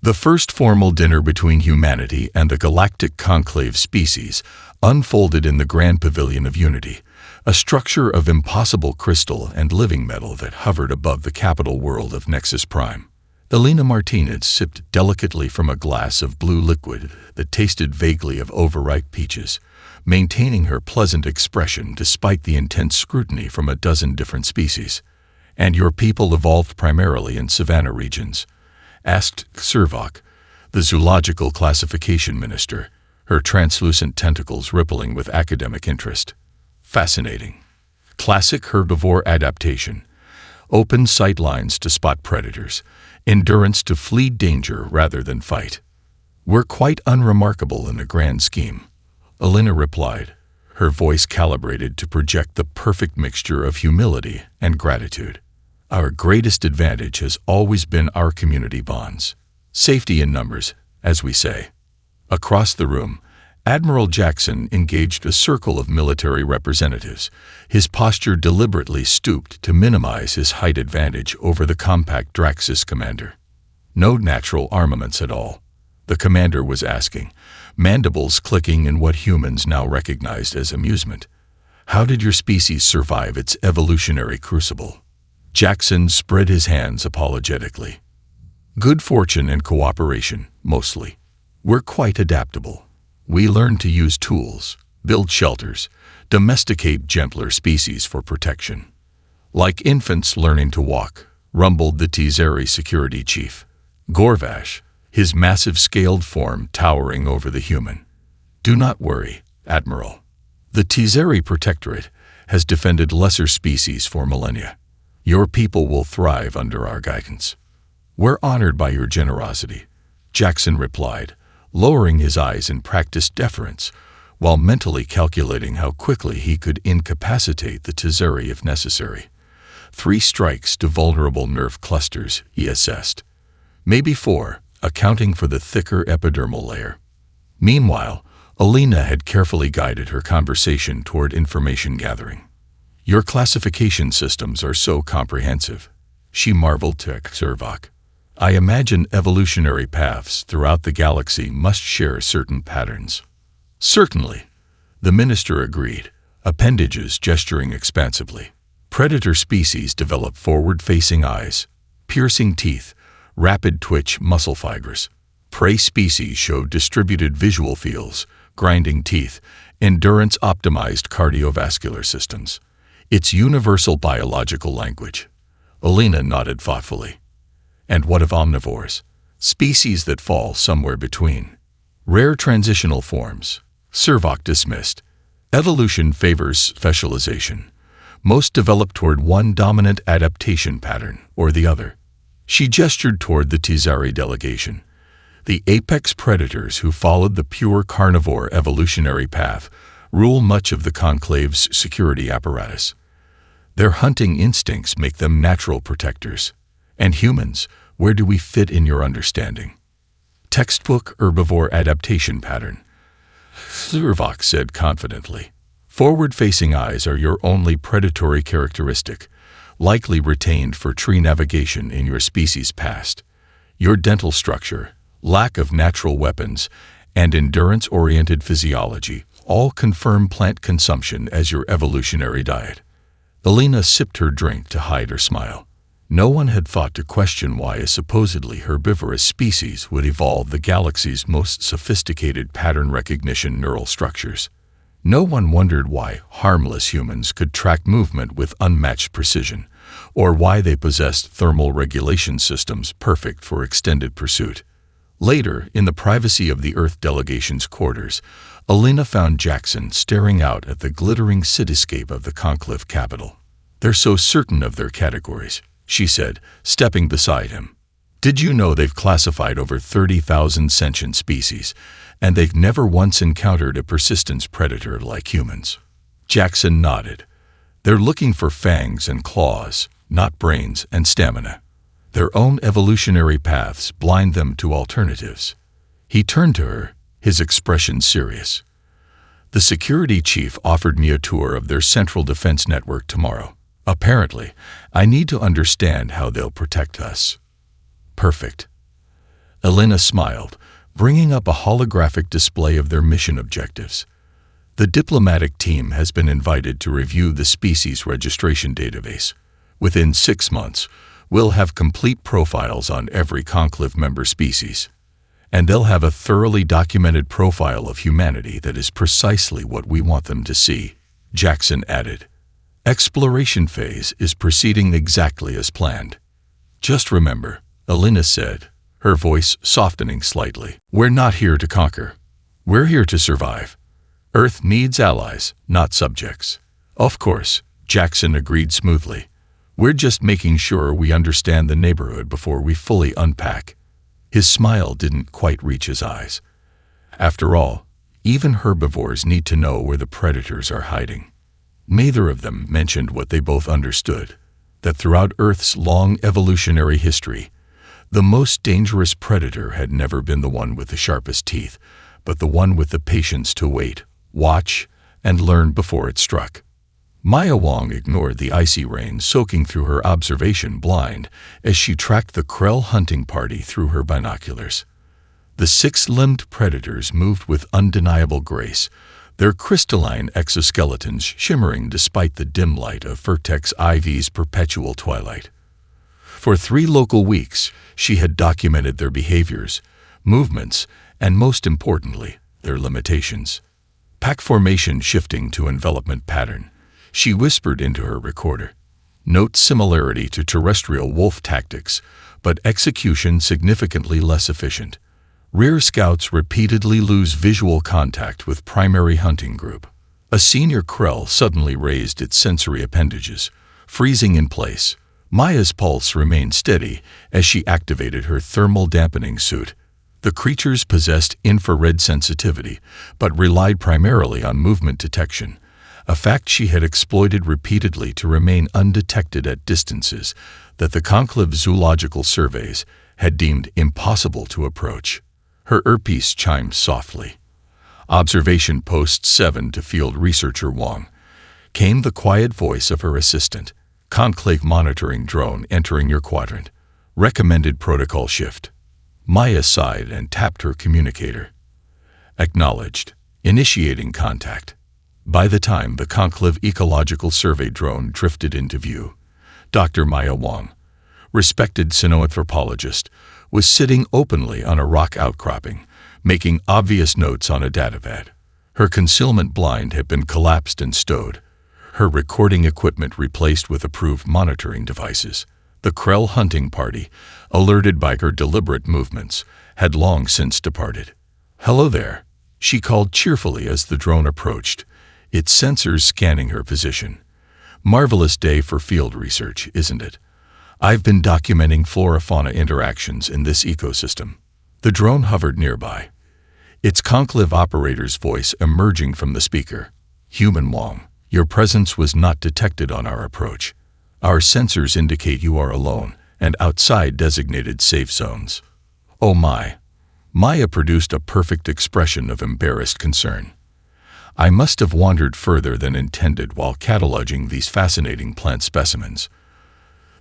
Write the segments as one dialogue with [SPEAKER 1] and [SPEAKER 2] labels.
[SPEAKER 1] The first formal dinner between humanity and the Galactic Conclave species unfolded in the Grand Pavilion of Unity, a structure of impossible crystal and living metal that hovered above the capital world of Nexus Prime. Elena Martinez sipped delicately from a glass of blue liquid that tasted vaguely of overripe peaches, maintaining her pleasant expression despite the intense scrutiny from a dozen different species. "And your people evolved primarily in savanna regions?" asked Servok, the zoological classification minister, her translucent tentacles rippling with academic interest. "Fascinating. Classic herbivore adaptation. Open sight lines to spot predators, endurance to flee danger rather than fight. We're quite unremarkable in the grand scheme," Elena replied, her voice calibrated to project the perfect mixture of humility and gratitude. "Our greatest advantage has always been our community bonds. Safety in numbers, as we say." Across the room, Admiral Jackson engaged a circle of military representatives, his posture deliberately stooped to minimize his height advantage over the compact Draxus commander. "No natural armaments at all?" the commander was asking, mandibles clicking in what humans now recognized as amusement. "How did your species survive its evolutionary crucible?" Jackson spread his hands apologetically. "Good fortune and cooperation, mostly. We're quite adaptable. We learn to use tools, build shelters, domesticate gentler species for protection. Like infants learning to walk," rumbled the Tizeri security chief, Gorvash, his massive scaled form towering over the human. "Do not worry, Admiral. The Tizeri Protectorate has defended lesser species for millennia. Your people will thrive under our guidance." "We're honored by your generosity," Jackson replied, lowering his eyes in practiced deference, while mentally calculating how quickly he could incapacitate the Tizeri if necessary. 3 strikes to vulnerable nerve clusters, he assessed. Maybe 4, accounting for the thicker epidermal layer. Meanwhile, Elena had carefully guided her conversation toward information gathering. "Your classification systems are so comprehensive," she marveled to Servok. "I imagine evolutionary paths throughout the galaxy must share certain patterns." "Certainly," the minister agreed, appendages gesturing expansively. "Predator species develop forward-facing eyes, piercing teeth, rapid twitch muscle fibers. Prey species show distributed visual fields, grinding teeth, endurance-optimized cardiovascular systems. It's universal biological language." Elena nodded thoughtfully. "And what of omnivores? Species that fall somewhere between." "Rare transitional forms," Servok dismissed. "Evolution favors specialization. Most develop toward one dominant adaptation pattern or the other." She gestured toward the Tizari delegation. "The apex predators who followed the pure carnivore evolutionary path rule much of the Conclave's security apparatus. Their hunting instincts make them natural protectors. And humans, where do we fit in your understanding?" "Textbook herbivore adaptation pattern," Servok said confidently. "Forward-facing eyes are your only predatory characteristic, likely retained for tree navigation in your species' past. Your dental structure, lack of natural weapons, and endurance-oriented physiology all confirm plant consumption as your evolutionary diet." Elena sipped her drink to hide her smile. No one had thought to question why a supposedly herbivorous species would evolve the galaxy's most sophisticated pattern recognition neural structures. No one wondered why harmless humans could track movement with unmatched precision, or why they possessed thermal regulation systems perfect for extended pursuit. Later, in the privacy of the Earth delegation's quarters, Elena found Jackson staring out at the glittering cityscape of the Conclave capital. "They're so certain of their categories," she said, stepping beside him. "Did you know they've classified over 30,000 sentient species, and they've never once encountered a persistence predator like humans?" Jackson nodded. "They're looking for fangs and claws, not brains and stamina. Their own evolutionary paths blind them to alternatives." He turned to her, his expression serious. "The security chief offered me a tour of their central defense network tomorrow. Apparently, I need to understand how they'll protect us." "Perfect." Elena smiled, bringing up a holographic display of their mission objectives. The diplomatic team has been invited to review the species registration database. Within 6 months, we'll have complete profiles on every conclave member species. And they'll have a thoroughly documented profile of humanity that is precisely what we want them to see, Jackson added. Exploration phase is proceeding exactly as planned. Just remember, Elena said, her voice softening slightly, we're not here to conquer. We're here to survive. Earth needs allies, not subjects. Of course, Jackson agreed smoothly. We're just making sure we understand the neighborhood before we fully unpack. His smile didn't quite reach his eyes. After all, even herbivores need to know where the predators are hiding. Neither of them mentioned what they both understood, that throughout Earth's long evolutionary history, the most dangerous predator had never been the one with the sharpest teeth, but the one with the patience to wait, watch, and learn before it struck. Maya Wong ignored the icy rain soaking through her observation blind as she tracked the Krell hunting party through her binoculars. The 6-limbed predators moved with undeniable grace, their crystalline exoskeletons shimmering despite the dim light of Vertex IV's perpetual twilight. For 3 local weeks, she had documented their behaviors, movements, and most importantly, their limitations. Pack formation shifting to envelopment pattern. She whispered into her recorder. Note similarity to terrestrial wolf tactics, but execution significantly less efficient. Rear scouts repeatedly lose visual contact with primary hunting group. A senior Krell suddenly raised its sensory appendages, freezing in place. Maya's pulse remained steady as she activated her thermal dampening suit. The creatures possessed infrared sensitivity, but relied primarily on movement detection, a fact she had exploited repeatedly to remain undetected at distances that the conclave zoological surveys had deemed impossible to approach. Her earpiece chimed softly. Observation Post 7 to Field Researcher Wong. Came the quiet voice of her assistant. Conclave monitoring drone entering your quadrant. Recommended protocol shift. Maya sighed and tapped her communicator. Acknowledged. Initiating contact. By the time the Conclave Ecological Survey drone drifted into view, Dr. Maya Wong, respected cynoanthropologist, was sitting openly on a rock outcropping, making obvious notes on a datapad. Her concealment blind had been collapsed and stowed, her recording equipment replaced with approved monitoring devices. The Krell hunting party, alerted by her deliberate movements, had long since departed. "Hello there," she called cheerfully as the drone approached, its sensors scanning her position. "Marvelous day for field research, isn't it? I've been documenting flora-fauna interactions in this ecosystem." The drone hovered nearby, its conclave operator's voice emerging from the speaker. "Human Wong, your presence was not detected on our approach. Our sensors indicate you are alone and outside designated safe zones." "Oh my." Maya produced a perfect expression of embarrassed concern. "I must have wandered further than intended while cataloging these fascinating plant specimens.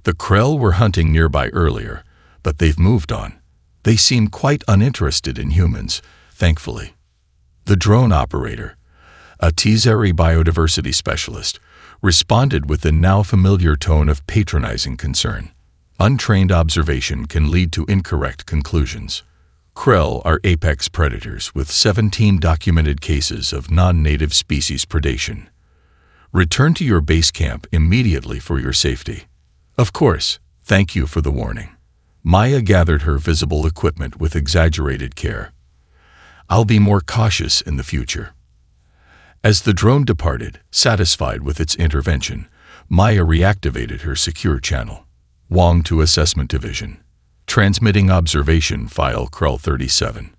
[SPEAKER 1] The Krell were hunting nearby earlier, but they've moved on. They seem quite uninterested in humans, thankfully." The drone operator, a Tzeri biodiversity specialist, responded with the now familiar tone of patronizing concern. "Untrained observation can lead to incorrect conclusions. Krell are apex predators with 17 documented cases of non-native species predation. Return to your base camp immediately for your safety." "Of course, thank you for the warning." Maya gathered her visible equipment with exaggerated care. "I'll be more cautious in the future." As the drone departed, satisfied with its intervention, Maya reactivated her secure channel. "Wong to Assessment Division. Transmitting observation file Krell 37.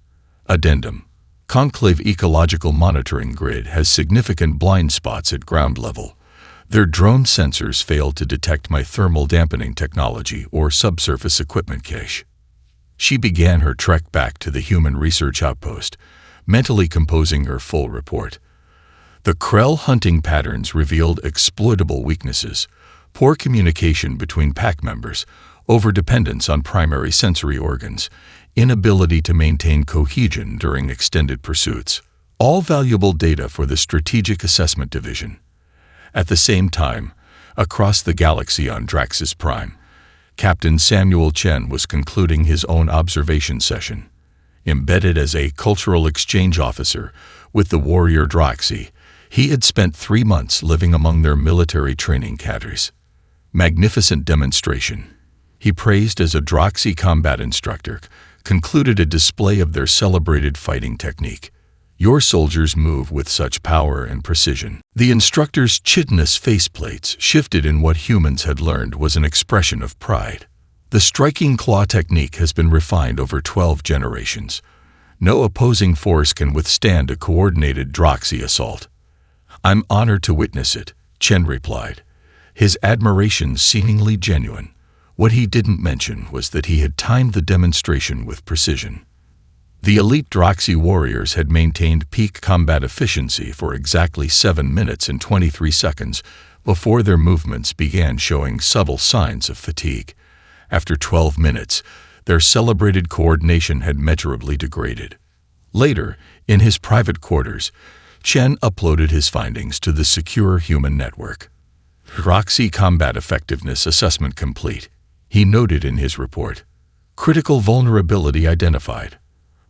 [SPEAKER 1] Addendum. Conclave Ecological Monitoring Grid has significant blind spots at ground level. Their drone sensors failed to detect my thermal dampening technology or subsurface equipment cache." She began her trek back to the human research outpost, mentally composing her full report. The Krell hunting patterns revealed exploitable weaknesses, poor communication between pack members, overdependence on primary sensory organs, inability to maintain cohesion during extended pursuits. All valuable data for the Strategic Assessment Division. At the same time, across the galaxy on Draxus Prime, Captain Samuel Chen was concluding his own observation session. Embedded as a cultural exchange officer with the warrior Droxy, he had spent 3 months living among their military training cadres. Magnificent demonstration. He praised as a Droxy combat instructor, concluded a display of their celebrated fighting technique. Your soldiers move with such power and precision. The instructor's chitinous faceplates shifted in what humans had learned was an expression of pride. The striking claw technique has been refined over 12 generations. No opposing force can withstand a coordinated Droxy assault. I'm honored to witness it, Chen replied, his admiration seemingly genuine. What he didn't mention was that he had timed the demonstration with precision. The elite Droxy warriors had maintained peak combat efficiency for exactly 7 minutes and 23 seconds before their movements began showing subtle signs of fatigue. After 12 minutes, their celebrated coordination had measurably degraded. Later, in his private quarters, Chen uploaded his findings to the secure human network. Droxy combat effectiveness assessment complete. He noted in his report, critical vulnerability identified.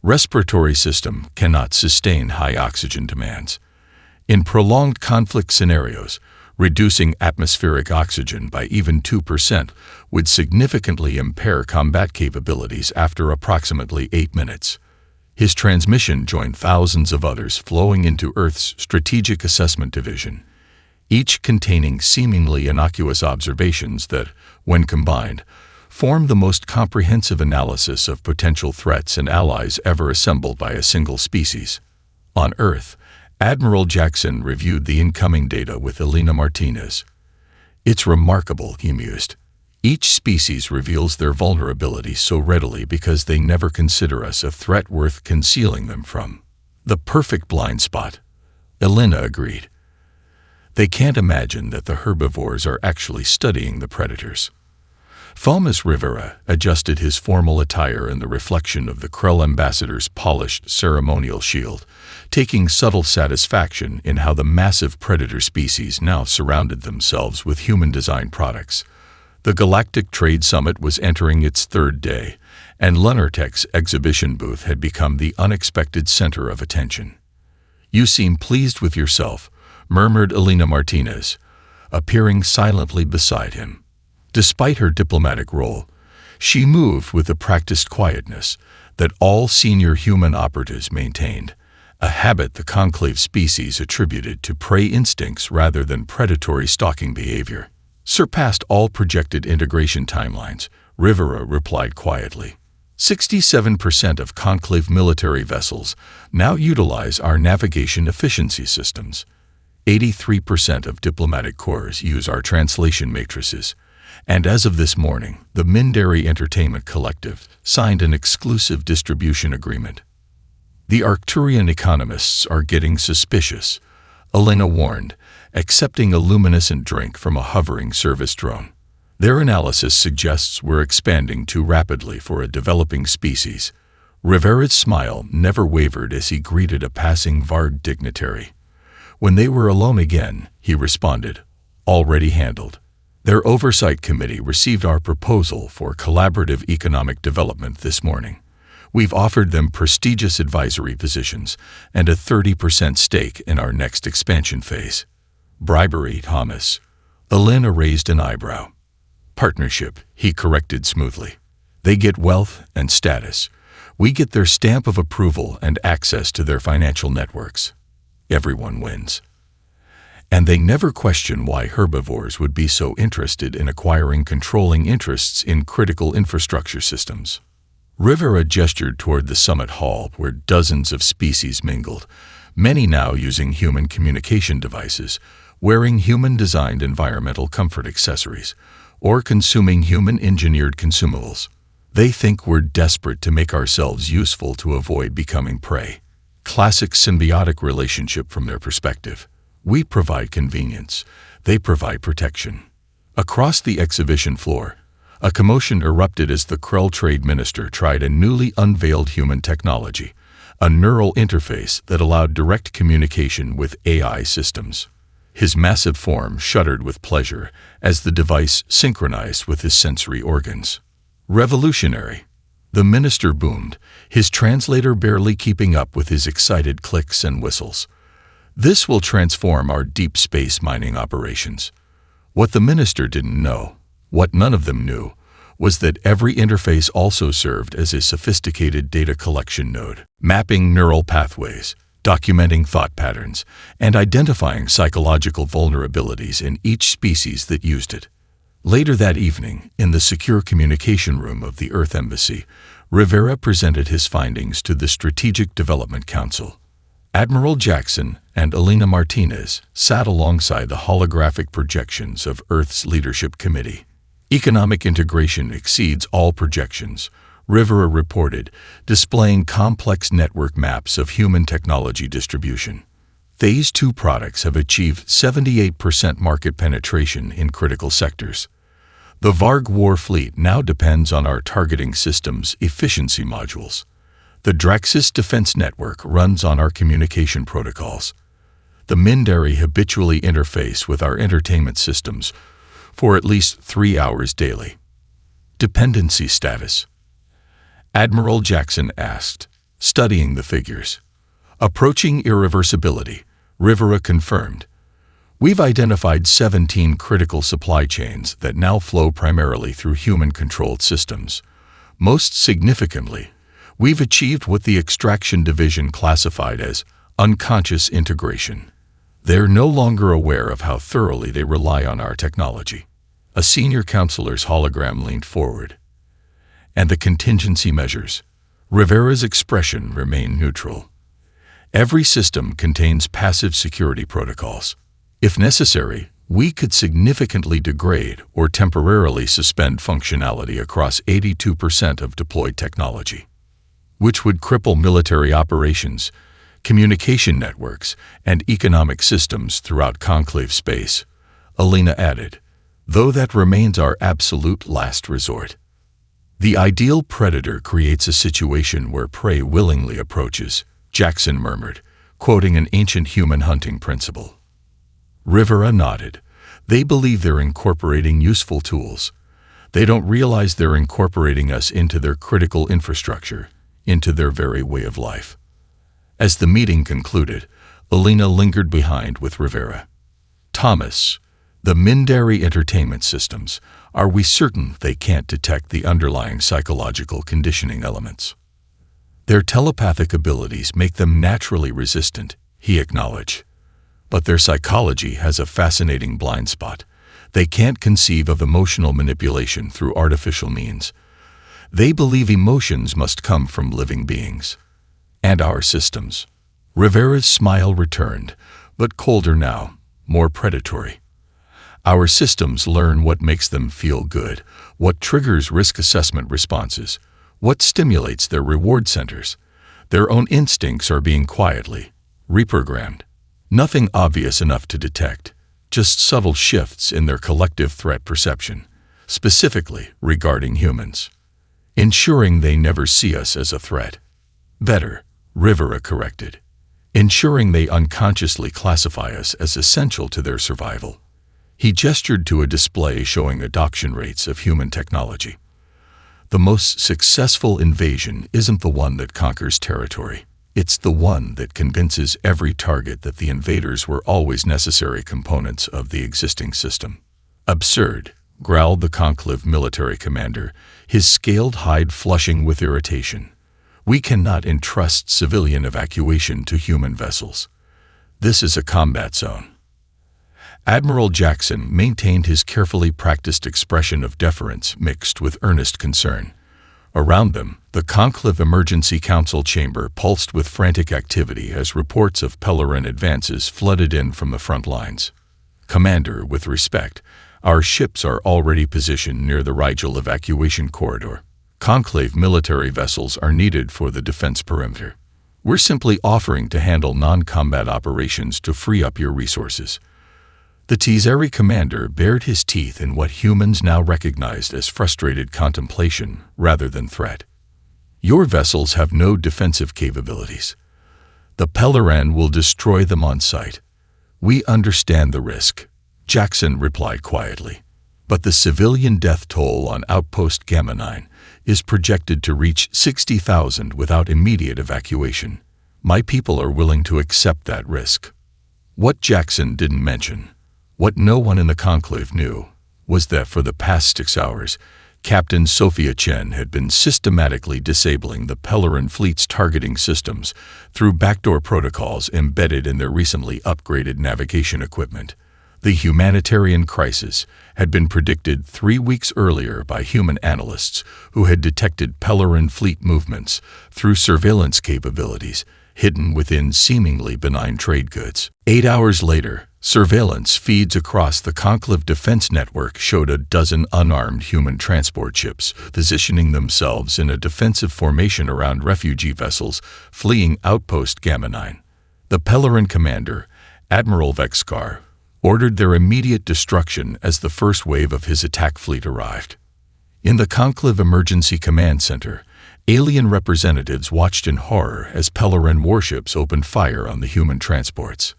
[SPEAKER 1] Respiratory system cannot sustain high oxygen demands. In prolonged conflict scenarios, reducing atmospheric oxygen by even 2% would significantly impair combat capabilities after approximately 8 minutes. His transmission joined thousands of others flowing into Earth's Strategic Assessment Division, each containing seemingly innocuous observations that, when combined, form the most comprehensive analysis of potential threats and allies ever assembled by a single species. On Earth, Admiral Jackson reviewed the incoming data with Elena Martinez. It's remarkable, he mused. Each species reveals their vulnerabilities so readily because they never consider us a threat worth concealing them from. The perfect blind spot, Elena agreed. They can't imagine that the herbivores are actually studying the predators. Thomas Rivera adjusted his formal attire in the reflection of the Krell ambassador's polished ceremonial shield, taking subtle satisfaction in how the massive predator species now surrounded themselves with human-designed products. The Galactic Trade Summit was entering its 3rd day, and Lunartech's exhibition booth had become the unexpected center of attention. You seem pleased with yourself, murmured Elena Martinez, appearing silently beside him. Despite her diplomatic role, she moved with the practiced quietness that all senior human operatives maintained, a habit the conclave species attributed to prey instincts rather than predatory stalking behavior. Surpassed all projected integration timelines, Rivera replied quietly. 67% of conclave military vessels now utilize our navigation efficiency systems. 83% of diplomatic corps use our translation matrices. And as of this morning, the Mindari Entertainment Collective signed an exclusive distribution agreement. The Arcturian economists are getting suspicious, Elena warned, accepting a luminescent drink from a hovering service drone. Their analysis suggests we're expanding too rapidly for a developing species. Rivera's smile never wavered as he greeted a passing Vard dignitary. When they were alone again, he responded, already handled. Their oversight committee received our proposal for collaborative economic development this morning. We've offered them prestigious advisory positions and a 30% stake in our next expansion phase. Bribery, Thomas. Elena raised an eyebrow. Partnership, he corrected smoothly. They get wealth and status. We get their stamp of approval and access to their financial networks. Everyone wins. And they never question why herbivores would be so interested in acquiring controlling interests in critical infrastructure systems. Rivera gestured toward the summit hall where dozens of species mingled, many now using human communication devices, wearing human-designed environmental comfort accessories, or consuming human-engineered consumables. They think we're desperate to make ourselves useful to avoid becoming prey. Classic symbiotic relationship from their perspective. We provide convenience, they provide protection. Across the exhibition floor, A commotion erupted as the Krell Trade Minister tried a newly unveiled human technology, a neural interface that allowed direct communication with AI systems. His massive form shuddered with pleasure as the device synchronized with his sensory organs. Revolutionary. The minister boomed, his translator barely keeping up with his excited clicks and whistles. This will transform our deep space mining operations. What the minister didn't know, what none of them knew, was that every interface also served as a sophisticated data collection node, mapping neural pathways, documenting thought patterns, and identifying psychological vulnerabilities in each species that used it. Later that evening, in the secure communication room of the Earth Embassy, Rivera presented his findings to the Strategic Development Council. Admiral Jackson and Elena Martinez sat alongside the holographic projections of Earth's Leadership Committee. Economic integration exceeds all projections, Rivera reported, displaying complex network maps of human technology distribution. Phase 2 products have achieved 78% market penetration in critical sectors. The Varg War Fleet now depends on our targeting system's efficiency modules. The Draxis Defense Network runs on our communication protocols. The Mindari habitually interface with our entertainment systems for at least 3 hours daily. Dependency status. Admiral Jackson asked, studying the figures. Approaching irreversibility, Rivera confirmed. We've identified 17 critical supply chains that now flow primarily through human-controlled systems. Most significantly, we've achieved what the extraction division classified as unconscious integration. They're no longer aware of how thoroughly they rely on our technology. A senior counselor's hologram leaned forward. And the contingency measures. Rivera's expression remained neutral. Every system contains passive security protocols. If necessary, we could significantly degrade or temporarily suspend functionality across 82% of deployed technology, which would cripple military operations, communication networks, and economic systems throughout conclave space, Elena added, though that remains our absolute last resort. The ideal predator creates a situation where prey willingly approaches, Jackson murmured, quoting an ancient human hunting principle. Rivera nodded. They believe they're incorporating useful tools. They don't realize they're incorporating us into their critical infrastructure, into their very way of life. As the meeting concluded, Elena lingered behind with Rivera. Thomas, the Mindari entertainment systems, are we certain they can't detect the underlying psychological conditioning elements? Their telepathic abilities make them naturally resistant, he acknowledged. But their psychology has a fascinating blind spot. They can't conceive of emotional manipulation through artificial means. They believe emotions must come from living beings. And our systems. Rivera's smile returned, but colder now, more predatory. Our systems learn what makes them feel good, what triggers risk assessment responses, what stimulates their reward centers. Their own instincts are being quietly reprogrammed. Nothing obvious enough to detect, just subtle shifts in their collective threat perception, specifically regarding humans. Ensuring they never see us as a threat. Better, Rivera corrected. Ensuring they unconsciously classify us as essential to their survival. He gestured to a display showing adoption rates of human technology. The most successful invasion isn't the one that conquers territory. It's the one that convinces every target that the invaders were always necessary components of the existing system. Absurd, growled the conclave military commander, his scaled hide flushing with irritation. We cannot entrust civilian evacuation to human vessels. This is a combat zone. Admiral Jackson maintained his carefully practiced expression of deference mixed with earnest concern. Around them, the conclave emergency council chamber pulsed with frantic activity as reports of Pellerin advances flooded in from the front lines. Commander, with respect, our ships are already positioned near the Rigel evacuation corridor. Conclave military vessels are needed for the defense perimeter. We're simply offering to handle non-combat operations to free up your resources. The Tzeri commander bared his teeth in what humans now recognized as frustrated contemplation rather than threat. Your vessels have no defensive capabilities. The Pelleran will destroy them on sight. We understand the risk, Jackson replied quietly. But the civilian death toll on Outpost Gamma 9 is projected to reach 60,000 without immediate evacuation. My people are willing to accept that risk. What Jackson didn't mention, what no one in the conclave knew, was that for the past 6 hours, Captain Sophia Chen had been systematically disabling the Pelleran fleet's targeting systems through backdoor protocols embedded in their recently upgraded navigation equipment. The humanitarian crisis had been predicted 3 weeks earlier by human analysts who had detected Pelleran fleet movements through surveillance capabilities hidden within seemingly benign trade goods. 8 hours later, surveillance feeds across the Conclave defense network showed a dozen unarmed human transport ships positioning themselves in a defensive formation around refugee vessels fleeing Outpost Gamma 9. The Pelleran commander, Admiral Vexkar, ordered their immediate destruction as the first wave of his attack fleet arrived. In the Conclave Emergency Command Center, alien representatives watched in horror as Pelleran warships opened fire on the human transports.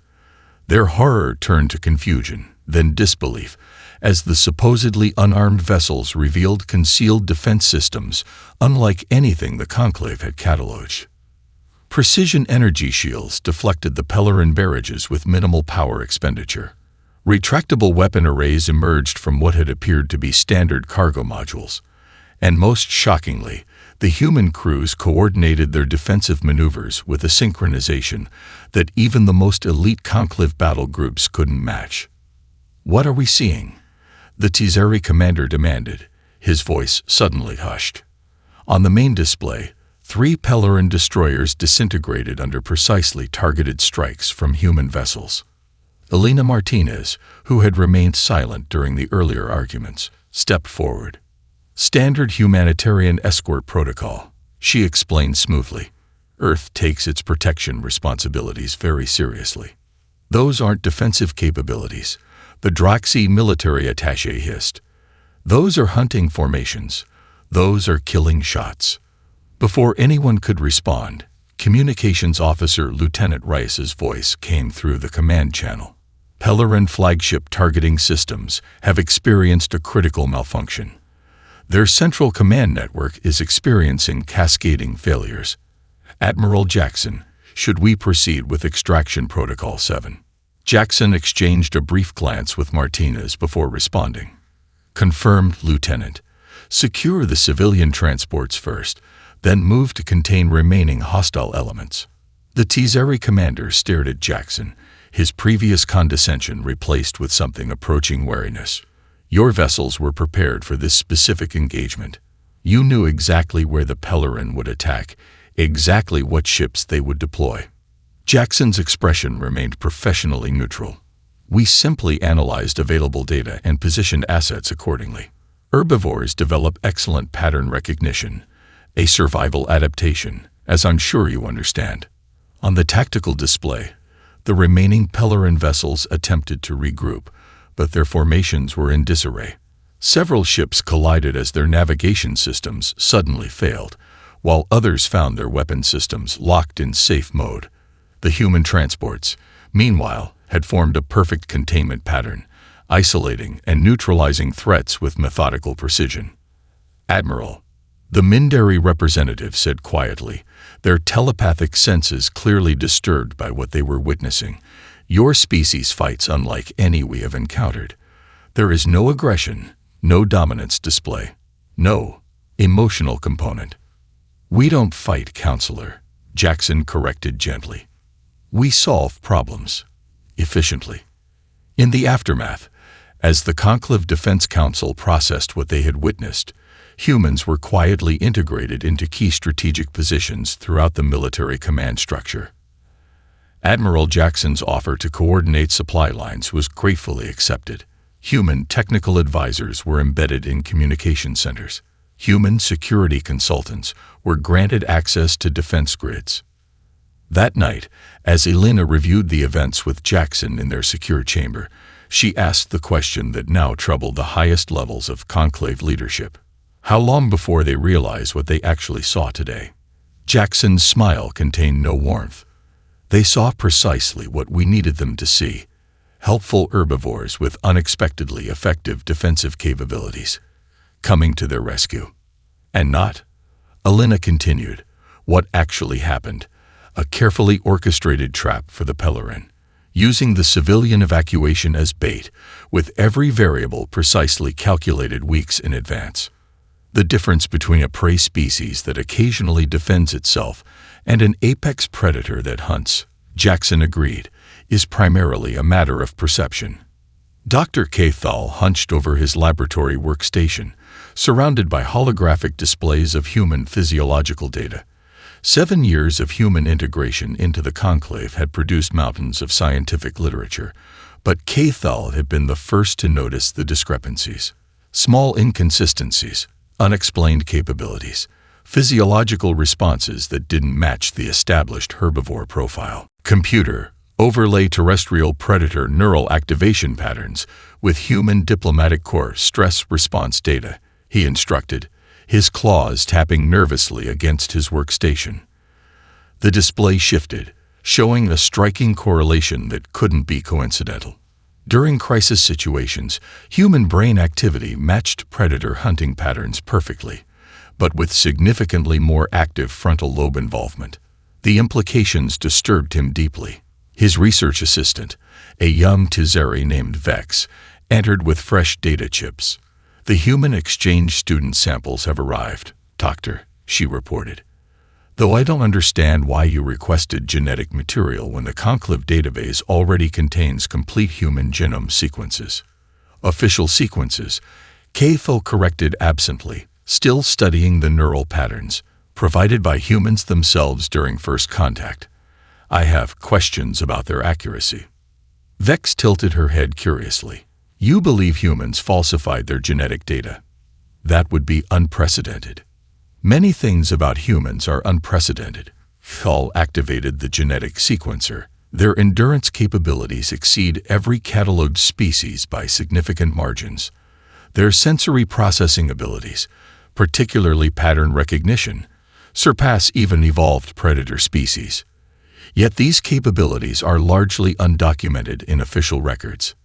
[SPEAKER 1] Their horror turned to confusion, then disbelief, as the supposedly unarmed vessels revealed concealed defense systems unlike anything the Conclave had cataloged. Precision energy shields deflected the Pelleran barrages with minimal power expenditure. Retractable weapon arrays emerged from what had appeared to be standard cargo modules. And most shockingly, the human crews coordinated their defensive maneuvers with a synchronization that even the most elite Conclave battle groups couldn't match. "What are we seeing?" the Tzeri commander demanded, his voice suddenly hushed. On the main display, 3 Pelleran destroyers disintegrated under precisely targeted strikes from human vessels. Elena Martinez, who had remained silent during the earlier arguments, stepped forward. "Standard humanitarian escort protocol," she explained smoothly. "Earth takes its protection responsibilities very seriously. Those aren't defensive capabilities," the Droxy military attaché hissed. "Those are hunting formations. Those are killing shots." Before anyone could respond, Communications Officer Lieutenant Rice's voice came through the command channel. "Pelleran flagship targeting systems have experienced a critical malfunction. Their central command network is experiencing cascading failures. Admiral Jackson, should we proceed with Extraction Protocol 7? Jackson exchanged a brief glance with Martinez before responding. "Confirmed, Lieutenant. Secure the civilian transports first, then move to contain remaining hostile elements." The Tzeri commander stared at Jackson, his previous condescension replaced with something approaching wariness. "Your vessels were prepared for this specific engagement. You knew exactly where the Pelleran would attack, exactly what ships they would deploy." Jackson's expression remained professionally neutral. "We simply analyzed available data and positioned assets accordingly. Herbivores develop excellent pattern recognition, a survival adaptation, as I'm sure you understand." On the tactical display, the remaining Pelleran vessels attempted to regroup, but their formations were in disarray. Several ships collided as their navigation systems suddenly failed, while others found their weapon systems locked in safe mode. The human transports, meanwhile, had formed a perfect containment pattern, isolating and neutralizing threats with methodical precision. "Admiral," the Mindari representative said quietly, their telepathic senses clearly disturbed by what they were witnessing, "your species fights unlike any we have encountered. There is no aggression, no dominance display, no emotional component." "We don't fight, Counselor," Jackson corrected gently. "We solve problems, efficiently." In the aftermath, as the Conclave Defense Council processed what they had witnessed, humans were quietly integrated into key strategic positions throughout the military command structure. Admiral Jackson's offer to coordinate supply lines was gratefully accepted. Human technical advisors were embedded in communication centers. Human security consultants were granted access to defense grids. That night, as Elena reviewed the events with Jackson in their secure chamber, She asked the question that now troubled the highest levels of conclave leadership. How long before they realize what they actually saw today? Jackson's smile contained no warmth. They saw precisely what we needed them to see: helpful herbivores with unexpectedly effective defensive capabilities, coming to their rescue. And not, Alina continued, what actually happened: a carefully orchestrated trap for the Pellerin, using the civilian evacuation as bait, with every variable precisely calculated weeks in advance. The difference between a prey species that occasionally defends itself and an apex predator that hunts, Jackson agreed, is primarily a matter of perception. Dr. Cathal hunched over his laboratory workstation, surrounded by holographic displays of human physiological data. 7 years of human integration into the conclave had produced mountains of scientific literature, but Cathal had been the first to notice the discrepancies. Small inconsistencies, unexplained capabilities, physiological responses that didn't match the established herbivore profile. Computer, overlay terrestrial predator neural activation patterns with human diplomatic corps stress response data, he instructed, his claws tapping nervously against his workstation. The display shifted, showing a striking correlation that couldn't be coincidental. During crisis situations, human brain activity matched predator hunting patterns perfectly, but with significantly more active frontal lobe involvement. The implications disturbed him deeply. His research assistant, a young Tizeri named Vex, entered with fresh data chips. The human exchange student samples have arrived, Doctor, she reported. Though I don't understand why you requested genetic material when the conclave database already contains complete human genome sequences. Official sequences, Cathal corrected absently, still studying the neural patterns provided by humans themselves during first contact. I have questions about their accuracy. Vex tilted her head curiously. You believe humans falsified their genetic data? That would be unprecedented. Many things about humans are unprecedented. Thal activated the genetic sequencer. Their endurance capabilities exceed every catalogued species by significant margins. Their sensory processing abilities, particularly pattern recognition, surpass even evolved predator species. Yet these capabilities are largely undocumented in official records.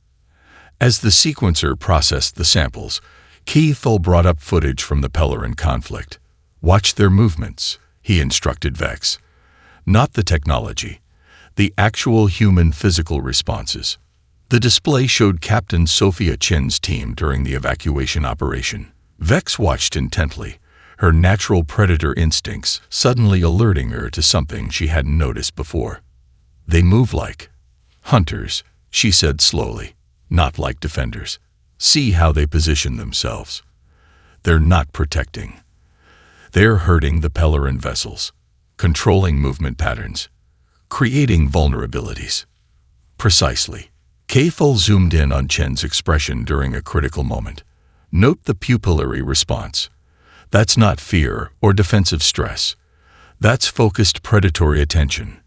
[SPEAKER 1] As the sequencer processed the samples, Cathal brought up footage from the Pellerin conflict. Watch their movements, he instructed Vex. Not the technology, the actual human physical responses. The display showed Captain Sophia Chen's team during the evacuation operation. Vex watched intently, her natural predator instincts suddenly alerting her to something she hadn't noticed before. They move like hunters, she said slowly, not like defenders. See how they position themselves. They're not protecting. They're herding the Pellerin vessels, controlling movement patterns, creating vulnerabilities. Precisely. Cathal zoomed in on Chen's expression during a critical moment. Note the pupillary response. That's not fear or defensive stress. That's focused predatory attention.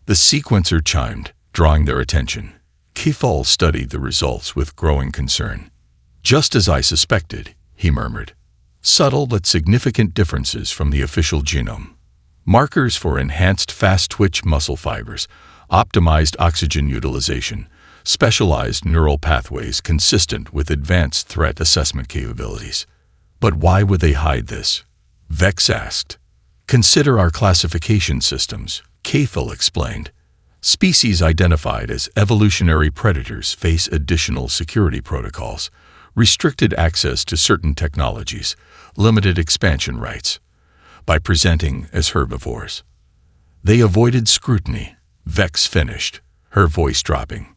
[SPEAKER 1] The sequencer chimed, drawing their attention. Cathal studied the results with growing concern. Just as I suspected, he murmured. Subtle but significant differences from the official genome. Markers for enhanced fast-twitch muscle fibers, optimized oxygen utilization, specialized neural pathways consistent with advanced threat assessment capabilities. But why would they hide this? Vex asked. Consider our classification systems, Cathal explained. Species identified as evolutionary predators face additional security protocols, restricted access to certain technologies, limited expansion rights. By presenting as herbivores, they avoided scrutiny, Vex finished, her voice dropping.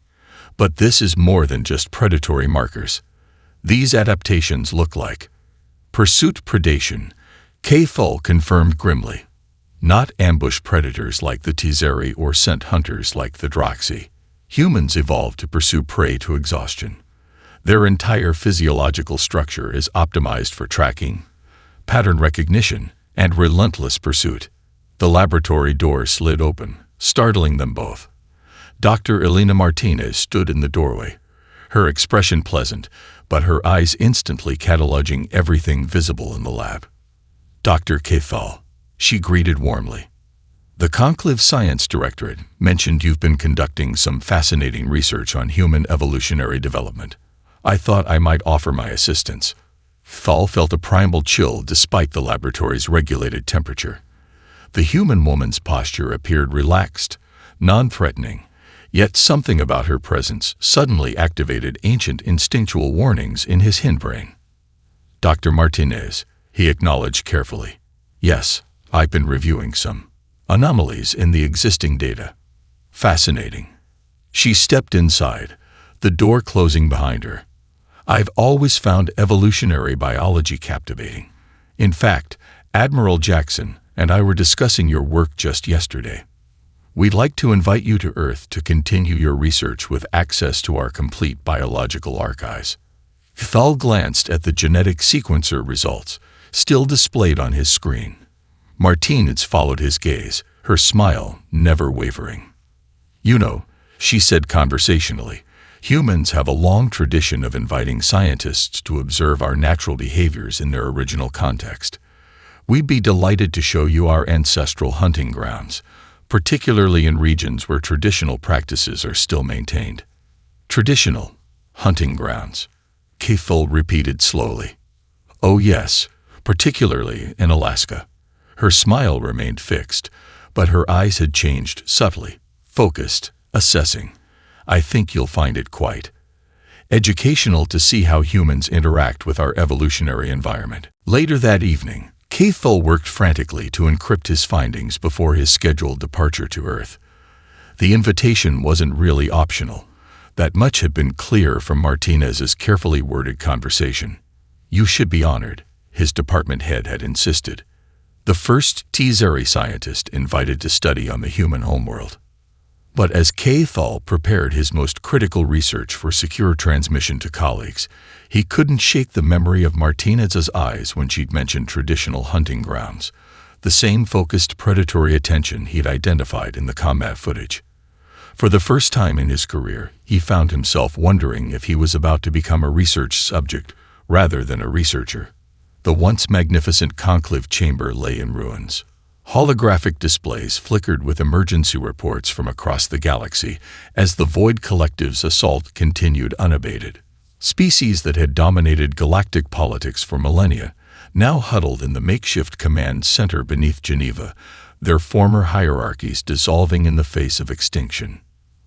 [SPEAKER 1] But this is more than just predatory markers. These adaptations look like pursuit predation, Cathal confirmed grimly. Not ambush predators like the Tizeri or scent hunters like the Droxy. Humans evolved to pursue prey to exhaustion. Their entire physiological structure is optimized for tracking, pattern recognition, and relentless pursuit. The laboratory door slid open, startling them both. Dr. Elena Martinez stood in the doorway, her expression pleasant, but her eyes instantly cataloging everything visible in the lab. "Dr. Cathal," she greeted warmly. "The Conclave Science Directorate mentioned you've been conducting some fascinating research on human evolutionary development. I thought I might offer my assistance." Thal felt a primal chill despite the laboratory's regulated temperature. The human woman's posture appeared relaxed, non-threatening, yet something about her presence suddenly activated ancient instinctual warnings in his hindbrain. "Dr. Martinez," he acknowledged carefully. "Yes, I've been reviewing some anomalies in the existing data." "Fascinating." She stepped inside, the door closing behind her. "I've always found evolutionary biology captivating. In fact, Admiral Jackson and I were discussing your work just yesterday. We'd like to invite you to Earth to continue your research with access to our complete biological archives." Thal glanced at the genetic sequencer results, still displayed on his screen. Martinez followed his gaze, her smile never wavering. "You know," she said conversationally, "humans have a long tradition of inviting scientists to observe our natural behaviors in their original context. We'd be delighted to show you our ancestral hunting grounds, particularly in regions where traditional practices are still maintained." "Traditional hunting grounds," Cathal repeated slowly. "Oh yes, particularly in Alaska." Her smile remained fixed, but her eyes had changed subtly, focused, assessing. "I think you'll find it quite educational to see how humans interact with our evolutionary environment." Later that evening, Cathal worked frantically to encrypt his findings before his scheduled departure to Earth. The invitation wasn't really optional. That much had been clear from Martinez's carefully worded conversation. "You should be honored," his department head had insisted. "The first Tzeri scientist invited to study on the human homeworld." But as Cathal prepared his most critical research for secure transmission to colleagues, he couldn't shake the memory of Martinez's eyes when she'd mentioned traditional hunting grounds, the same focused predatory attention he'd identified in the combat footage. For the first time in his career, he found himself wondering if he was about to become a research subject rather than a researcher. The once magnificent conclave chamber lay in ruins. Holographic displays flickered with emergency reports from across the galaxy as the Void Collective's assault continued unabated. Species that had dominated galactic politics for millennia now huddled in the makeshift command center beneath Geneva, their former hierarchies dissolving in the face of extinction.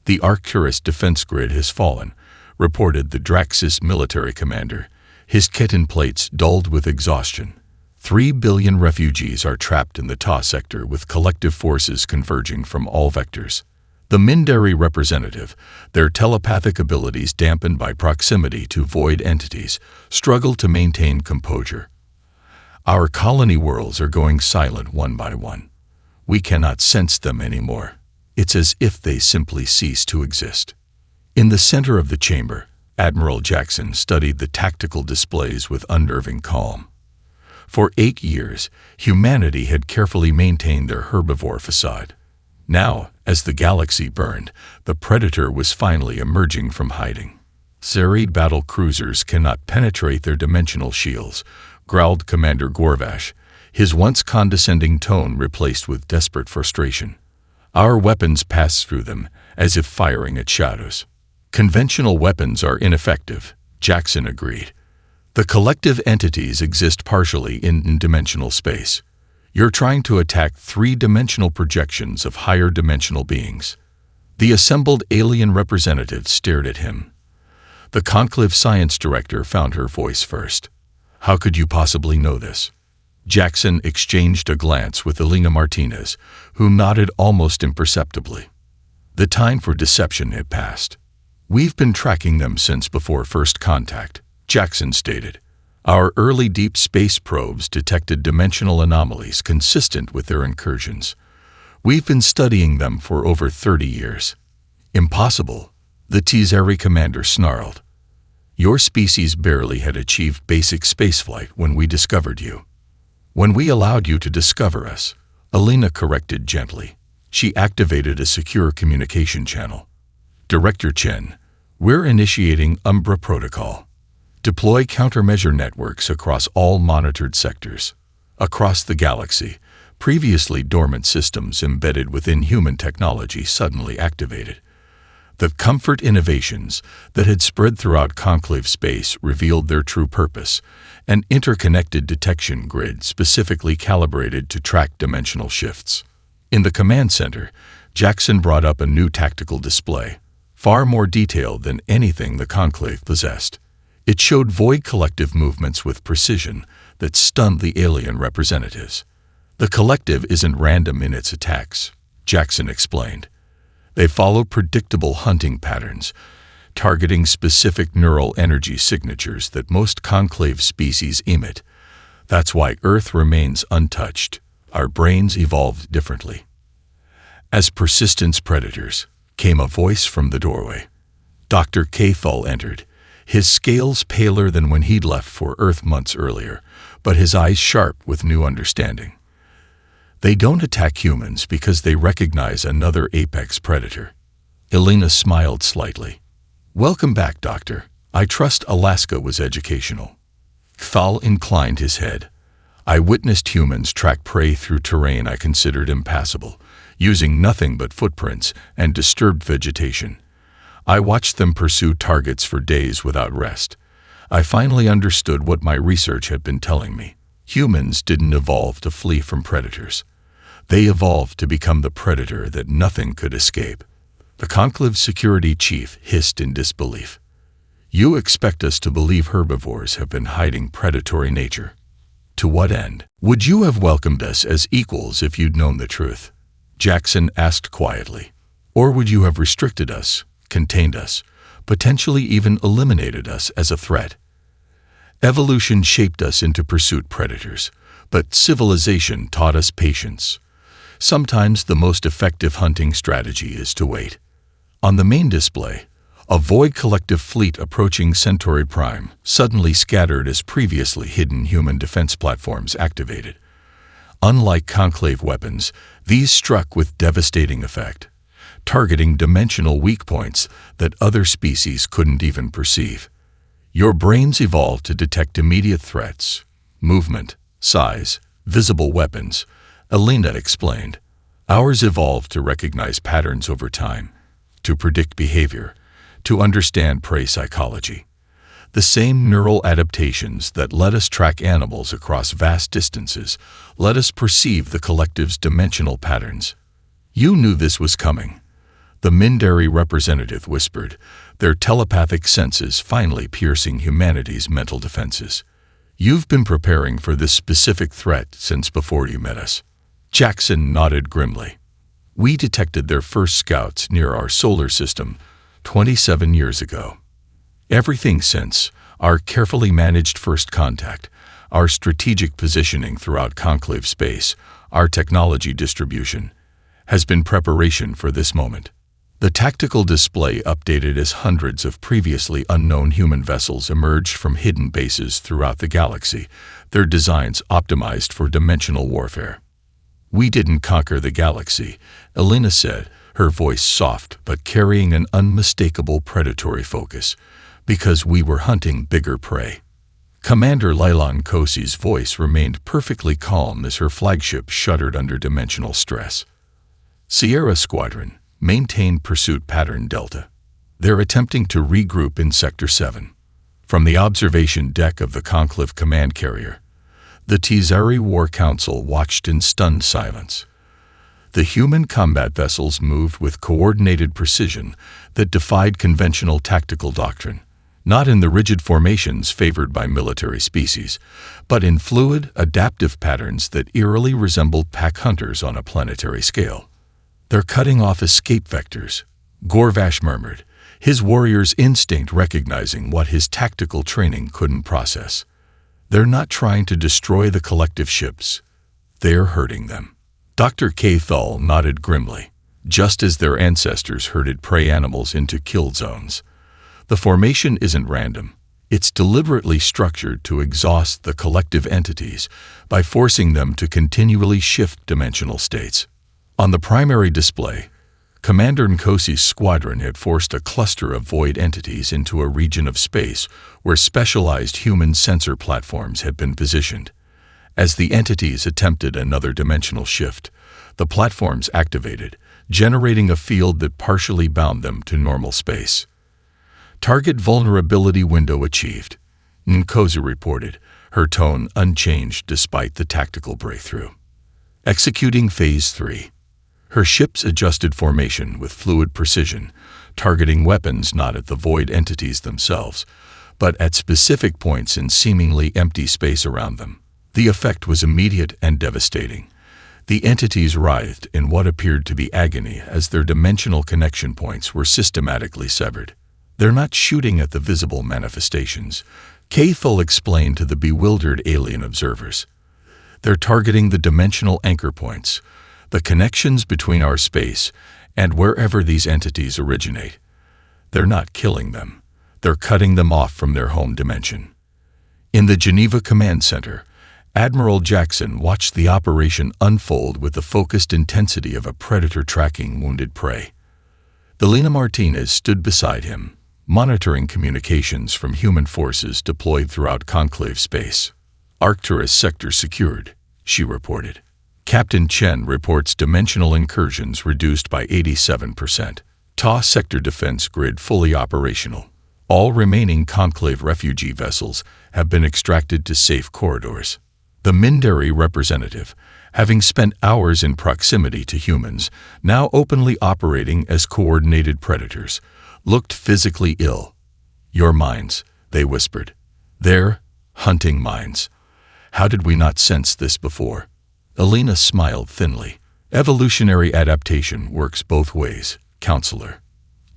[SPEAKER 1] "The Arcturus defense grid has fallen," reported the Draxis military commander, his kitten plates dulled with exhaustion. 3 billion refugees are trapped in the Ta sector with collective forces converging from all vectors. The Mindari representative, their telepathic abilities dampened by proximity to void entities, struggle to maintain composure. "Our colony worlds are going silent one by one. We cannot sense them anymore. It's as if they simply cease to exist." In the center of the chamber, Admiral Jackson studied the tactical displays with unnerving calm. For 8 years, humanity had carefully maintained their herbivore facade. Now, as the galaxy burned, the predator was finally emerging from hiding. "Serried battle cruisers cannot penetrate their dimensional shields," growled Commander Gorvash, his once condescending tone replaced with desperate frustration. "Our weapons pass through them, as if firing at shadows." "Conventional weapons are ineffective," Jackson agreed. "The collective entities exist partially in dimensional space. You're trying to attack 3-dimensional projections of higher dimensional beings." The assembled alien representative stared at him. The Conclave Science Director found her voice first. "How could you possibly know this?" Jackson exchanged a glance with Elena Martinez, who nodded almost imperceptibly. The time for deception had passed. "We've been tracking them since before first contact," Jackson stated. "Our early deep space probes detected dimensional anomalies consistent with their incursions. We've been studying them for over 30 years. "Impossible," the Tzeri commander snarled. "Your species barely had achieved basic spaceflight when we discovered you." "When we allowed you to discover us," Elena corrected gently. She activated a secure communication channel. "Director Chen, We're initiating Umbra Protocol. Deploy countermeasure networks across all monitored sectors. Across the galaxy, previously dormant systems embedded within human technology suddenly activated. The comfort innovations that had spread throughout conclave space revealed their true purpose, an interconnected detection grid specifically calibrated to track dimensional shifts. In the command center, Jackson brought up a new tactical display, far more detailed than anything the conclave possessed. It showed void collective movements with precision that stunned the alien representatives. The collective isn't random in its attacks, Jackson explained. They follow predictable hunting patterns, targeting specific neural energy signatures that most conclave species emit. That's why Earth remains untouched. Our brains evolved differently. As persistence predators, came a voice from the doorway. Dr. Cathal entered, his scales paler than when he'd left for Earth months earlier, but his eyes sharp with new understanding. They don't attack humans because they recognize another apex predator. Elena smiled slightly. Welcome back, Doctor. I trust Alaska was educational. Thal inclined his head. I witnessed humans track prey through terrain I considered impassable, using nothing but footprints and disturbed vegetation. I watched them pursue targets for days without rest. I finally understood what my research had been telling me. Humans didn't evolve to flee from predators. They evolved to become the predator that nothing could escape. The conclave security chief hissed in disbelief. You expect us to believe herbivores have been hiding predatory nature? To what end? Would you have welcomed us as equals if you'd known the truth? Jackson asked quietly. Or would you have restricted us, contained us, potentially even eliminated us as a threat? Evolution shaped us into pursuit predators, but civilization taught us patience. Sometimes the most effective hunting strategy is to wait. On the main display, a void collective fleet approaching Centauri Prime suddenly scattered as previously hidden human defense platforms activated. Unlike conclave weapons, these struck with devastating effect, targeting dimensional weak points that other species couldn't even perceive. Your brains evolved to detect immediate threats, movement, size, visible weapons, Elena explained. Ours evolved to recognize patterns over time, to predict behavior, to understand prey psychology. The same neural adaptations that let us track animals across vast distances let us perceive the collective's dimensional patterns. You knew this was coming, the Mindari representative whispered, their telepathic senses finally piercing humanity's mental defenses. You've been preparing for this specific threat since before you met us. Jackson nodded grimly. We detected their first scouts near our solar system 27 years ago. Everything since, our carefully managed first contact, our strategic positioning throughout conclave space, our technology distribution, has been preparation for this moment. The tactical display updated as hundreds of previously unknown human vessels emerged from hidden bases throughout the galaxy, their designs optimized for dimensional warfare. We didn't conquer the galaxy, Elena said, her voice soft but carrying an unmistakable predatory focus, because we were hunting bigger prey. Commander Lylon Kosi's voice remained perfectly calm as her flagship shuddered under dimensional stress. Sierra Squadron, maintain pursuit pattern Delta. They're attempting to regroup in Sector 7. From the observation deck of the Conclave command carrier, the Tizari War Council watched in stunned silence. The human combat vessels moved with coordinated precision that defied conventional tactical doctrine, not in the rigid formations favored by military species, but in fluid, adaptive patterns that eerily resembled pack hunters on a planetary scale. They're cutting off escape vectors, Gorvash murmured, his warrior's instinct recognizing what his tactical training couldn't process. They're not trying to destroy the collective ships. They're hurting them. Dr. Cathal nodded grimly, just as their ancestors herded prey animals into kill zones. The formation isn't random. It's deliberately structured to exhaust the collective entities by forcing them to continually shift dimensional states. On the primary display, Commander Nkosi's squadron had forced a cluster of void entities into a region of space where specialized human sensor platforms had been positioned. As the entities attempted another dimensional shift, the platforms activated, generating a field that partially bound them to normal space. Target vulnerability window achieved, Nkosi reported, her tone unchanged despite the tactical breakthrough. Executing Phase 3. Her ships adjusted formation with fluid precision, targeting weapons not at the void entities themselves, but at specific points in seemingly empty space around them. The effect was immediate and devastating. The entities writhed in what appeared to be agony as their dimensional connection points were systematically severed. "They're not shooting at the visible manifestations," Cathol explained to the bewildered alien observers. "They're targeting the dimensional anchor points, the connections between our space and wherever these entities originate. They're not killing them. They're cutting them off from their home dimension." In the Geneva Command Center, Admiral Jackson watched the operation unfold with the focused intensity of a predator tracking wounded prey. Delina Martinez stood beside him, monitoring communications from human forces deployed throughout Conclave space. "Arcturus sector secured," she reported. "Captain Chen reports dimensional incursions reduced by 87%. Ta sector defense grid fully operational. All remaining Conclave refugee vessels have been extracted to safe corridors." The Mindari representative, having spent hours in proximity to humans, now openly operating as coordinated predators, looked physically ill. "Your minds," they whispered. "They're hunting minds. How did we not sense this before?" Alina smiled thinly. "Evolutionary adaptation works both ways, counselor.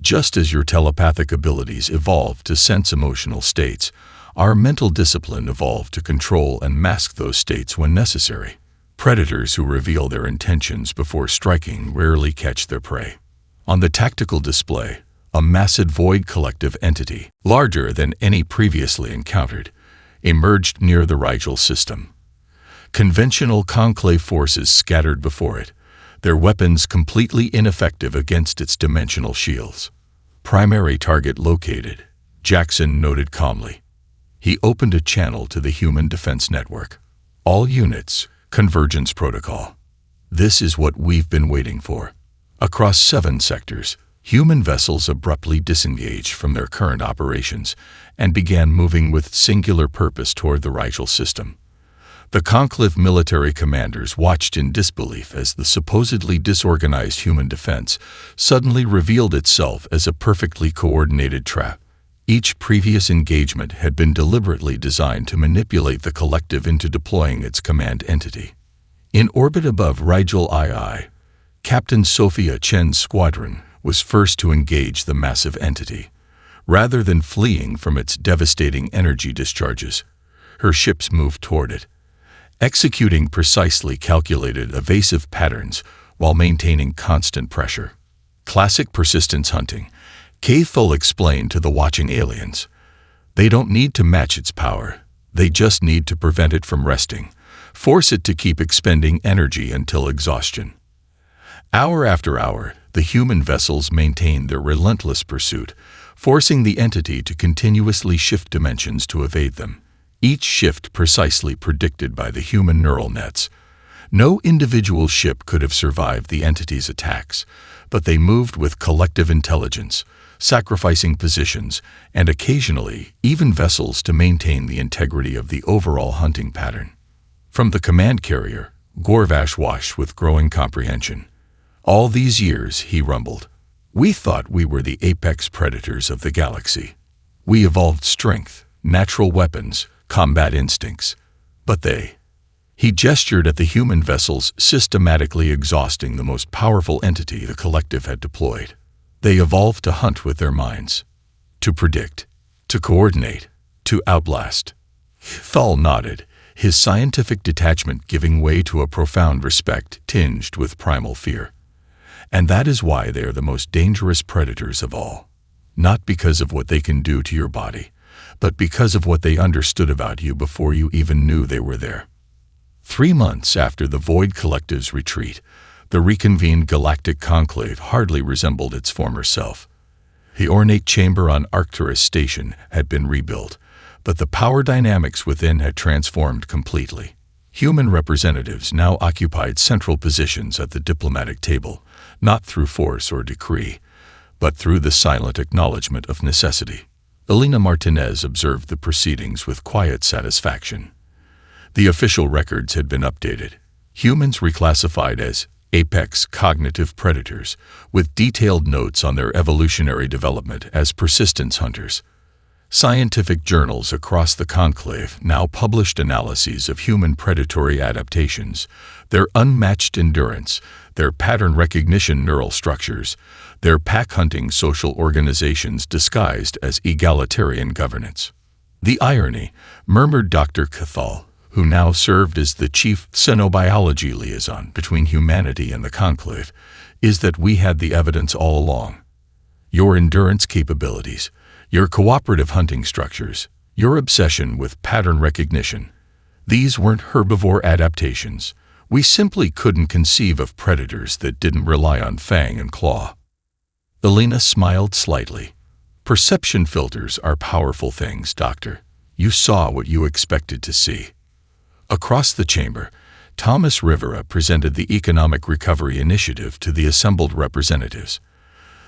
[SPEAKER 1] Just as your telepathic abilities evolved to sense emotional states, our mental discipline evolved to control and mask those states when necessary. Predators who reveal their intentions before striking rarely catch their prey." On the tactical display, a massive void collective entity, larger than any previously encountered, emerged near the Rigel system. Conventional Conclave forces scattered before it, their weapons completely ineffective against its dimensional shields. "Primary target located," Jackson noted calmly. He opened a channel to the Human Defense Network. "All units, convergence protocol. This is what we've been waiting for." Across 7 sectors, human vessels abruptly disengaged from their current operations and began moving with singular purpose toward the Rigel system. The Conclave military commanders watched in disbelief as the supposedly disorganized human defense suddenly revealed itself as a perfectly coordinated trap. Each previous engagement had been deliberately designed to manipulate the collective into deploying its command entity. In orbit above Rigel II, Captain Sophia Chen's squadron was first to engage the massive entity. Rather than fleeing from its devastating energy discharges, her ships moved toward it, executing precisely calculated evasive patterns while maintaining constant pressure. Classic persistence hunting, Cathol explained to the watching aliens. They don't need to match its power. They just need to prevent it from resting, force it to keep expending energy until exhaustion. Hour after hour, the human vessels maintained their relentless pursuit, forcing the entity to continuously shift dimensions to evade them. Each shift precisely predicted by the human neural nets. No individual ship could have survived the entity's attacks, but they moved with collective intelligence, sacrificing positions, and occasionally even vessels to maintain the integrity of the overall hunting pattern. From the command carrier, Gorvash watched with growing comprehension. "All these years," he rumbled, "we thought we were the apex predators of the galaxy. We evolved strength, natural weapons, combat instincts. But they..." He gestured at the human vessels systematically exhausting the most powerful entity the collective had deployed. "They evolved to hunt with their minds, to predict, to coordinate, to outlast." Thal nodded, his scientific detachment giving way to a profound respect tinged with primal fear. "And that is why they are the most dangerous predators of all. Not because of what they can do to your body, but because of what they understood about you before you even knew they were there." 3 months after the Void Collective's retreat, The reconvened Galactic conclave hardly resembled its former self. The ornate chamber on Arcturus Station had been rebuilt, but the power dynamics within had transformed completely. Human representatives now occupied central positions at the diplomatic table, not through force or decree, but through the silent acknowledgement of necessity. Elena Martinez observed the proceedings with quiet satisfaction. The official records had been updated. Humans reclassified as apex cognitive predators, with detailed notes on their evolutionary development as persistence hunters. Scientific journals across the conclave now published analyses of human predatory adaptations, their unmatched endurance, their pattern recognition neural structures, their pack-hunting social organizations disguised as egalitarian governance. The irony, murmured Dr. Cathal, who now served as the chief xenobiology liaison between humanity and the conclave, is that we had the evidence all along. Your endurance capabilities, your cooperative hunting structures, your obsession with pattern recognition, these weren't herbivore adaptations. We simply couldn't conceive of predators that didn't rely on fang and claw. Elena smiled slightly. Perception filters are powerful things, Doctor. You saw what you expected to see. Across the chamber, Thomas Rivera presented the Economic Recovery Initiative to the assembled representatives.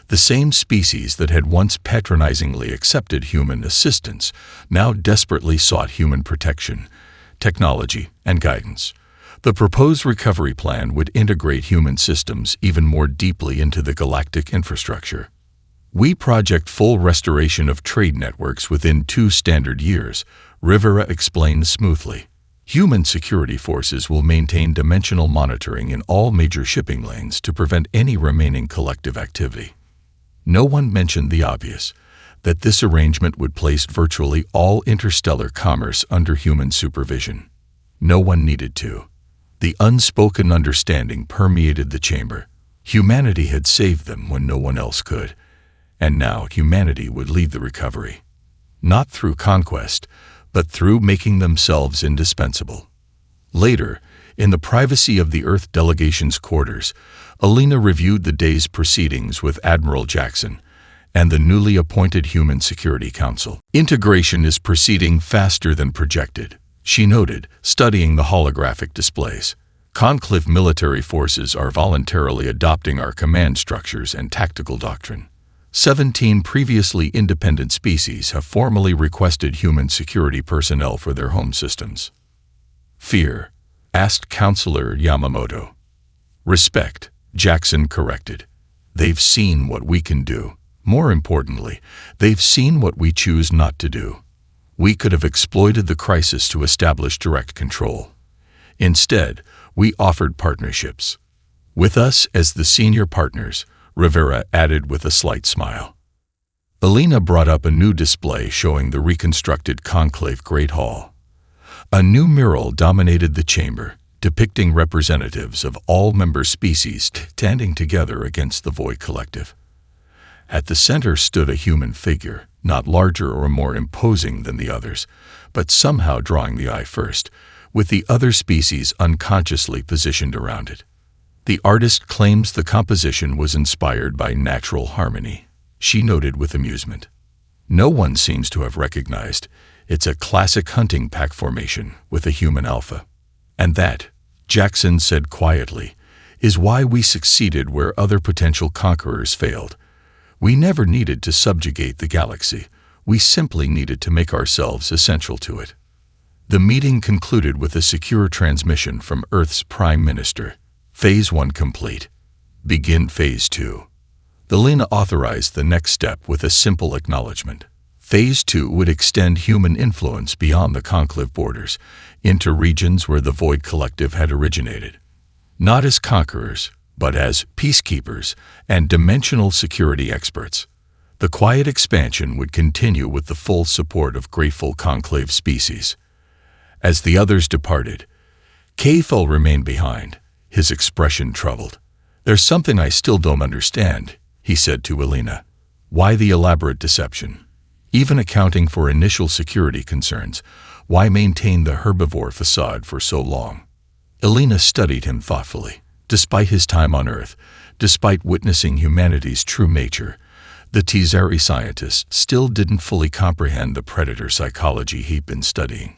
[SPEAKER 1] The same species that had once patronizingly accepted human assistance now desperately sought human protection, technology, and guidance. The proposed recovery plan would integrate human systems even more deeply into the galactic infrastructure. We project full restoration of trade networks within 2 standard years, Rivera explained smoothly. Human security forces will maintain dimensional monitoring in all major shipping lanes to prevent any remaining collective activity. No one mentioned the obvious, that this arrangement would place virtually all interstellar commerce under human supervision. No one needed to. The unspoken understanding permeated the chamber. Humanity had saved them when no one else could, and now humanity would lead the recovery. Not through conquest, but through making themselves indispensable. Later, in the privacy of the Earth delegation's quarters, Elena reviewed the day's proceedings with Admiral Jackson and the newly appointed Human Security Council. Integration is proceeding faster than projected, she noted, studying the holographic displays. Conclave military forces are voluntarily adopting our command structures and tactical doctrine. 17 previously independent species have formally requested human security personnel for their home systems. Fear? Asked Counselor Yamamoto. Respect, Jackson corrected. They've seen what we can do. More importantly, they've seen what we choose not to do. We could have exploited the crisis to establish direct control. Instead, we offered partnerships. With us as the senior partners, Rivera added with a slight smile. Elena brought up a new display showing the reconstructed conclave Great Hall. A new mural dominated the chamber, depicting representatives of all member species standing together against the Void Collective. At the center stood a human figure, not larger or more imposing than the others, but somehow drawing the eye first, with the other species unconsciously positioned around it. The artist claims the composition was inspired by natural harmony, she noted with amusement. No one seems to have recognized it's a classic hunting pack formation with a human alpha. And that, Jackson said quietly, is why we succeeded where other potential conquerors failed. We never needed to subjugate the galaxy. We simply needed to make ourselves essential to it. The meeting concluded with a secure transmission from Earth's Prime Minister. Phase 1 complete. Begin Phase 2. Elena authorized the next step with a simple acknowledgement. Phase 2 would extend human influence beyond the conclave borders, into regions where the Void Collective had originated. Not as conquerors, but as peacekeepers and dimensional security experts. The quiet expansion would continue with the full support of grateful conclave species. As the others departed, Cathal remained behind, his expression troubled. There's something I still don't understand, he said to Elena. Why the elaborate deception? Even accounting for initial security concerns, why maintain the herbivore facade for so long? Elena studied him thoughtfully. Despite his time on Earth, despite witnessing humanity's true nature, the Tizari scientist still didn't fully comprehend the predator psychology he'd been studying.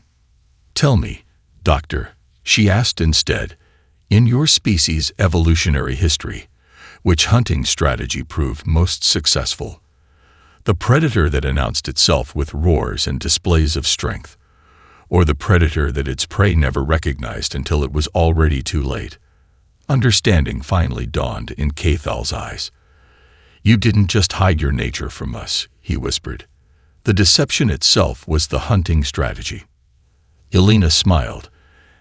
[SPEAKER 1] "Tell me, Doctor," she asked instead, "in your species' evolutionary history, which hunting strategy proved most successful? The predator that announced itself with roars and displays of strength, or the predator that its prey never recognized until it was already too late?" Understanding finally dawned in Cathal's eyes. "You didn't just hide your nature from us," he whispered. "The deception itself was the hunting strategy." Elena smiled,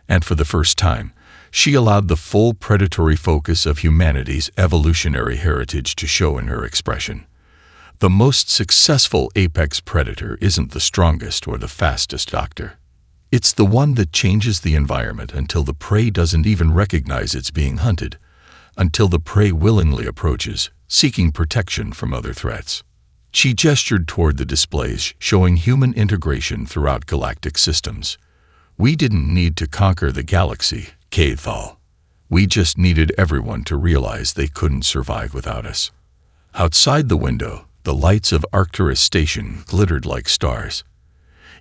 [SPEAKER 1] and for the first time, she allowed the full predatory focus of humanity's evolutionary heritage to show in her expression. The most successful apex predator isn't the strongest or the fastest, Doctor. It's the one that changes the environment until the prey doesn't even recognize it's being hunted, until the prey willingly approaches, seeking protection from other threats. She gestured toward the displays showing human integration throughout galactic systems. "We didn't need to conquer the galaxy, Cathal. We just needed everyone to realize they couldn't survive without us." Outside the window, the lights of Arcturus Station glittered like stars.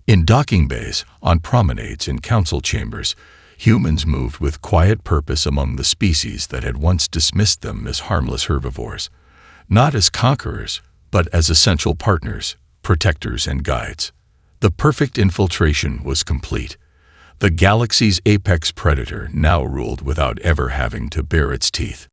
[SPEAKER 1] In docking bays, on promenades, in council chambers, humans moved with quiet purpose among the species that had once dismissed them as harmless herbivores, not as conquerors, but as essential partners, protectors, and guides. The perfect infiltration was complete. The galaxy's apex predator now ruled without ever having to bare its teeth.